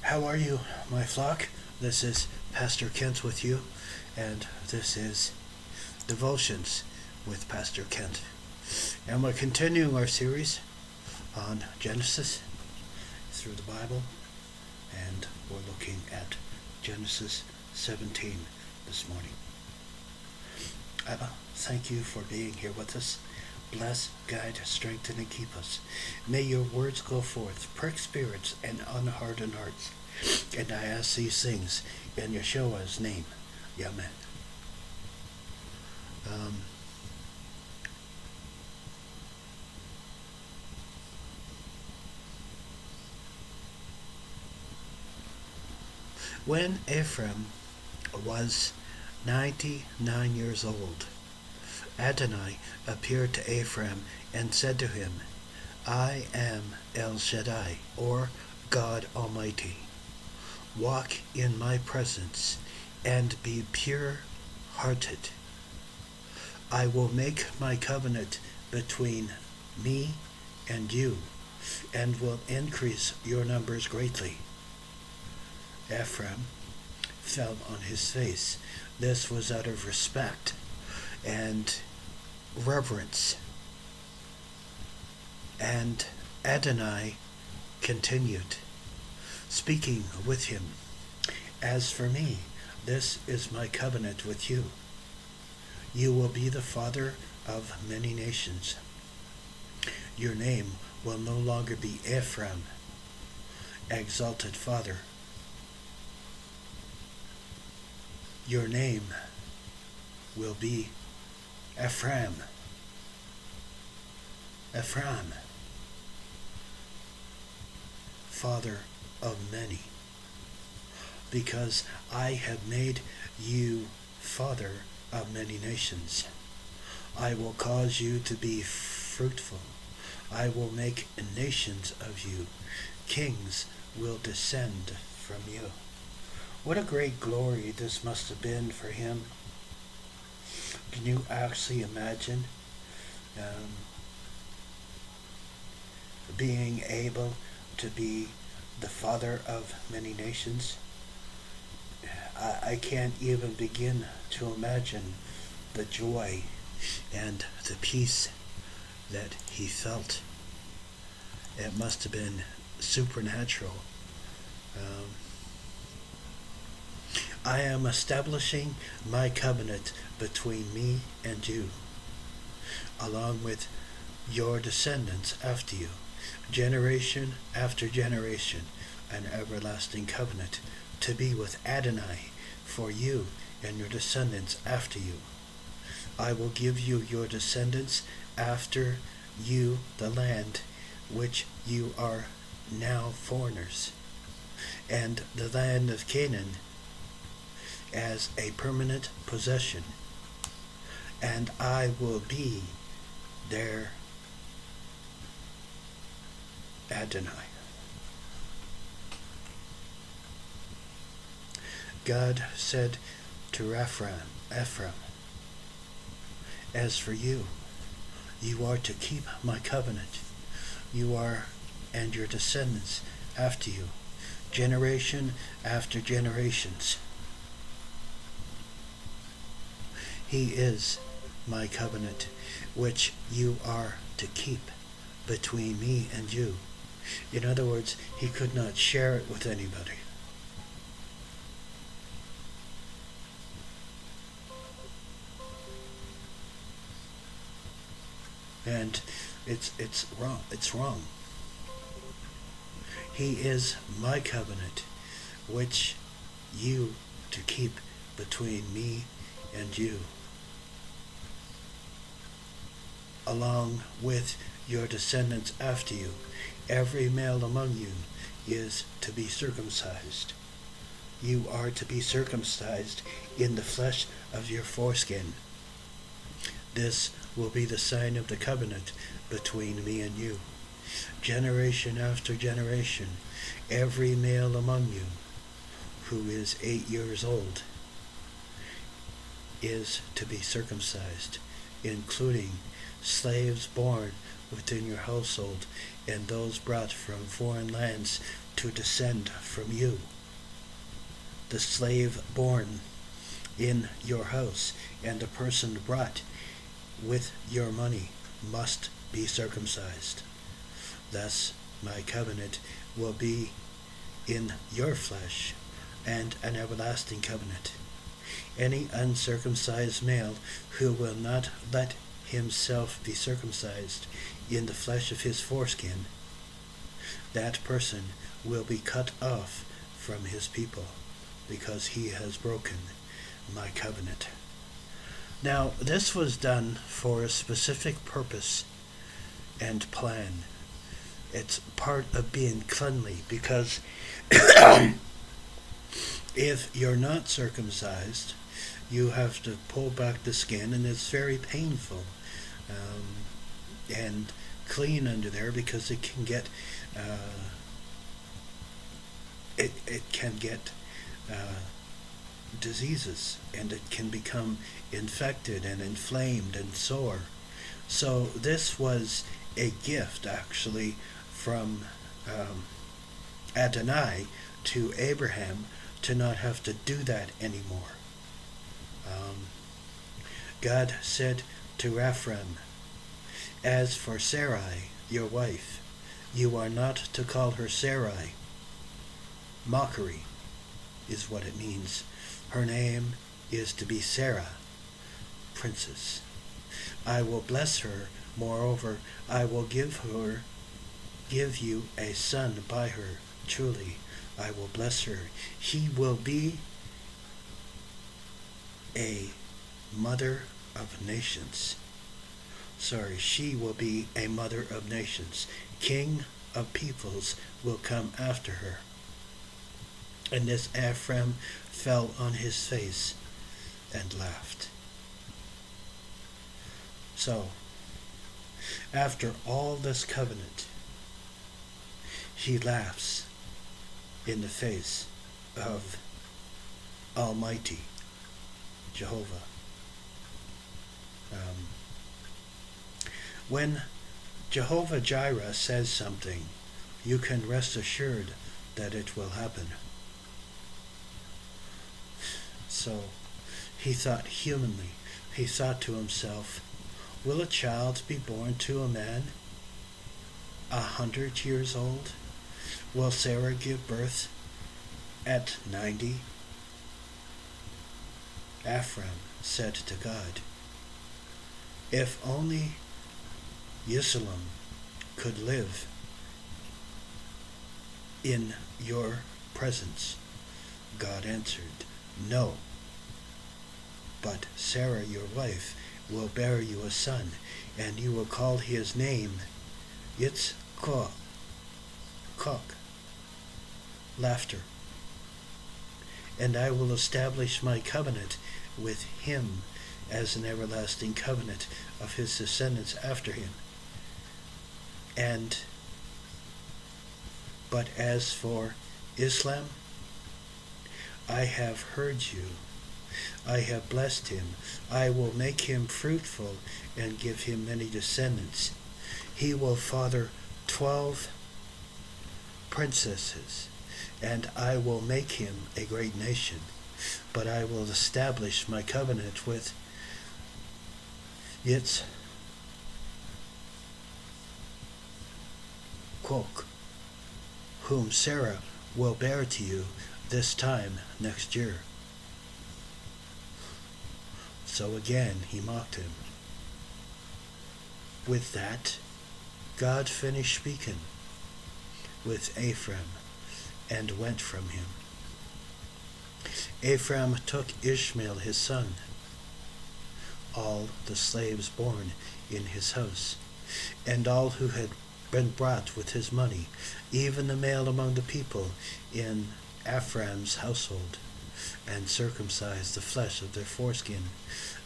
How are you, my flock? This is Pastor Kent with you, and this is Devotions with Pastor Kent. And we're continuing our series on Genesis through the Bible, and we're looking at Genesis 17 this morning. Abba, thank you for being here with us. Bless, guide, strengthen, and keep us. May your words go forth, prick spirits and unhardened hearts. And I ask these things in Yeshua's name. Amen. When Ephraim was 99 years old, Adonai appeared to Ephraim and said to him, I am El Shaddai, or God Almighty. Walk in my presence and be pure-hearted. I will make my covenant between me and you, and will increase your numbers greatly. Ephraim fell on his face. This was out of respect and reverence. And Adonai continued, speaking with him, As for me, this is my covenant with you. You will be the father of many nations. Your name will no longer be Ephraim, exalted father. Your name will be Ephraim, father of many, because I have made you father of many nations. I will cause you to be fruitful. I will make nations of you. Kings will descend from you. What a great glory this must have been for him. Can you actually imagine being able to be the father of many nations? I can't even begin to imagine the joy and the peace that he felt. It must have been supernatural. I am establishing my covenant between me and you, along with your descendants after you, generation after generation, an everlasting covenant to be with Adonai for you and your descendants after you. I will give you your descendants after you the land which you are now foreigners, and the land of Canaan as a permanent possession, and I will be their Adonai. God said to Ephraim, as for you, you are to keep my covenant. You are and your descendants after you, generation after generations. He is my covenant, which you are to keep between me and you. In other words, he could not share it with anybody. And it's wrong. It's wrong. He is my covenant, which you to keep between me and you, along with your descendants after you. Every male among you is to be circumcised. You are to be circumcised in the flesh of your foreskin. This will be the sign of the covenant between me and you. Generation after generation, every male among you who is 8 years old is to be circumcised, including slaves born within your household and those brought from foreign lands to descend from you. The slave born in your house and the person brought with your money must be circumcised. Thus my covenant will be in your flesh, and an everlasting covenant. Any uncircumcised male who will not let himself be circumcised in the flesh of his foreskin, that person will be cut off from his people, because he has broken my covenant. Now, this was done for a specific purpose and plan. It's part of being cleanly, because if you're not circumcised, you have to pull back the skin, and it's very painful and clean under there, because it can get diseases, and it can become infected and inflamed and sore. So this was a gift, actually, from Adonai to Abraham, to not have to do that anymore. God said to Ephraim, "As for Sarai, your wife, you are not to call her Sarai." Mockery is what it means. Her name is to be Sarah, princess. I will bless her. Moreover, I will give you a son by her. Truly, I will bless her. He will be a mother of nations. She will be a mother of nations. King of peoples will come after her. And this Ephraim fell on his face and laughed. So, after all this covenant, he laughs in the face of Almighty Jehovah. When Jehovah Jireh says something, you can rest assured that it will happen. So he thought humanly. He thought to himself, will a child be born to a man 100 years old? Will Sarah give birth at 90? Ephraim said to God, if only Yeshua could live in your presence. God answered, no. But Sarah, your wife, will bear you a son, and you will call his name Yitzchak, laughter. And I will establish my covenant with him as an everlasting covenant of his descendants after him. But as for Islam, I have heard you. I have blessed him. I will make him fruitful and give him many descendants. He will father 12 princesses, and I will make him a great nation. But I will establish my covenant with Yitzchak, whom Sarah will bear to you this time next year. So again he mocked him. With that, God finished speaking with Ephraim and went from him. Ephraim took Ishmael his son, all the slaves born in his house, and all who had been brought with his money, even the male among the people in Ephraim's household, and circumcised the flesh of their foreskin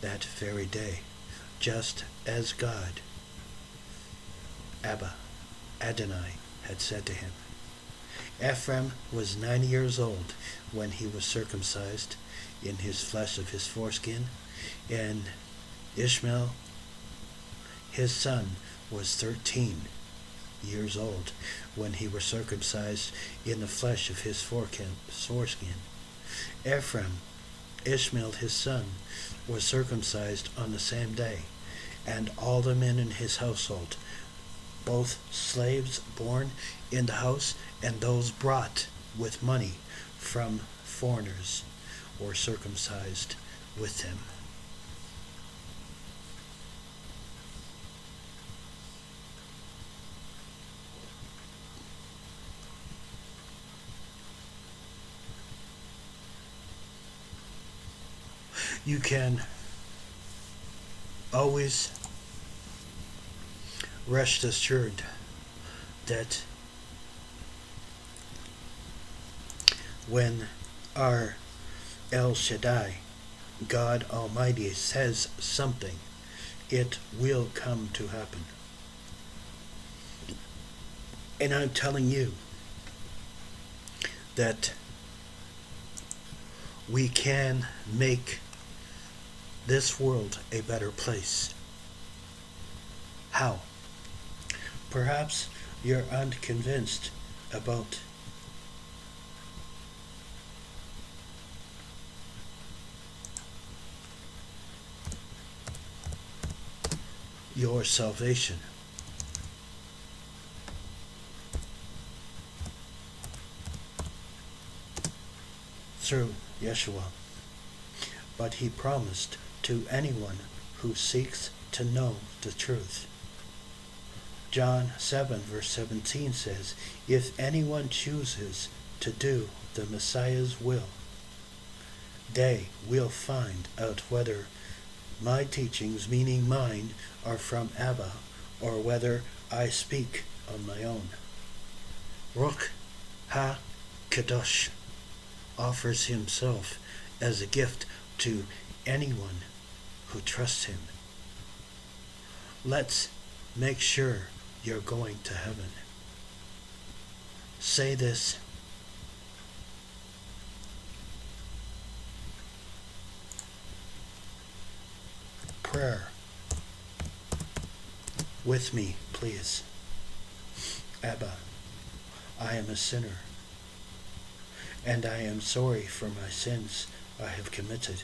that very day, just as God, Adonai, had said to him. Ephraim was 90 years old when he was circumcised in his flesh of his foreskin, and Ishmael, his son, was 13 years old when he was circumcised in the flesh of his foreskin. Ephraim, Ishmael his son, was circumcised on the same day, and all the men in his household, both slaves born in the house and those brought with money from foreigners, were circumcised with him. You can always rest assured that when our El Shaddai, God Almighty, says something, it will come to happen. And I'm telling you that we can make this world a better place. How? Perhaps you're unconvinced about your salvation. Through Yeshua. But he promised to anyone who seeks to know the truth. John 7 verse 17 says, if anyone chooses to do the Messiah's will, they will find out whether my teachings, meaning mine, are from Abba, or whether I speak on my own. Ruach HaKadosh offers himself as a gift to anyone who trusts him. Let's make sure you're going to heaven. Say this prayer with me, please. Abba, I am a sinner, and I am sorry for my sins I have committed.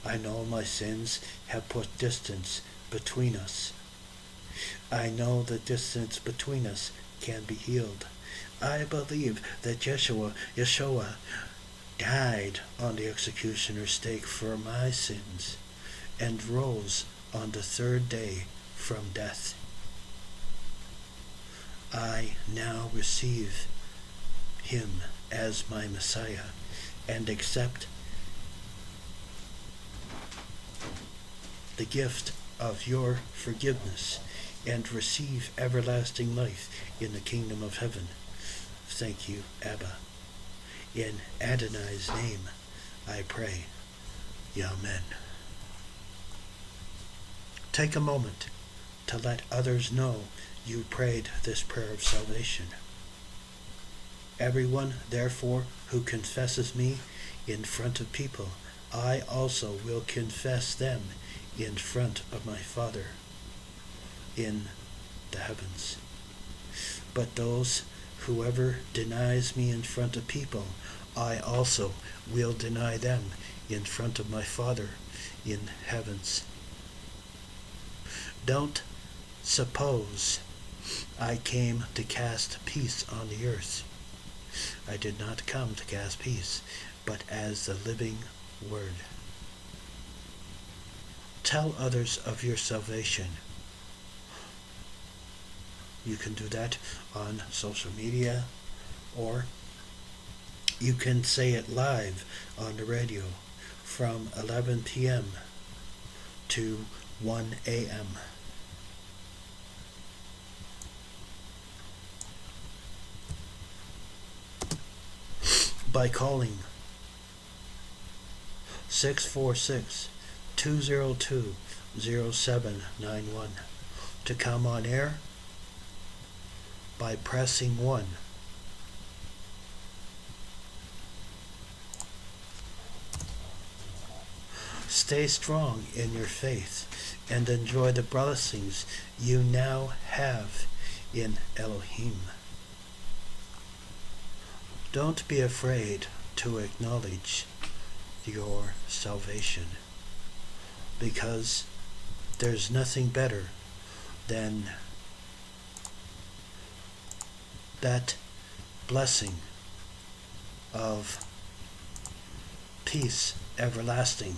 I know my sins have put distance between us. I know the distance between us can be healed. I believe that Yeshua died on the executioner's stake for my sins and rose on the third day from death. I now receive him as my Messiah and accept the gift of your forgiveness and receive everlasting life in the kingdom of heaven. Thank you, Abba. In Adonai's name I pray. Amen. Take a moment to let others know you prayed this prayer of salvation. Everyone, therefore, who confesses me in front of people, I also will confess them in front of my Father in the heavens. But whoever denies me in front of people, I also will deny them in front of my Father in heavens. Don't suppose I came to cast peace on the earth. I did not come to cast peace, but as the living word. Tell others of your salvation. You can do that on social media, or you can say it live on the radio from 11 p.m. to 1 a.m. by calling 646-202-0791 to come on air, by pressing 1. Stay strong in your faith and enjoy the blessings you now have in Elohim. Don't be afraid to acknowledge your salvation, because there's nothing better than that blessing of peace everlasting,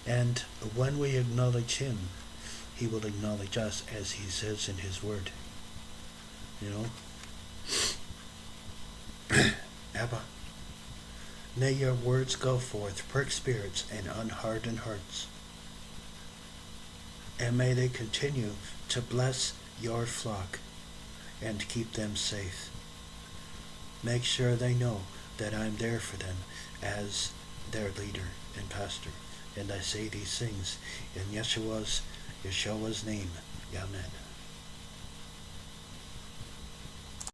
And when we acknowledge him, he will acknowledge us, as he says in his word. Abba, may your words go forth, prick spirits and unhardened hearts. And may they continue to bless your flock and keep them safe. Make sure they know that I'm there for them as their leader and pastor. And I say these things in Yeshua's name. Amen.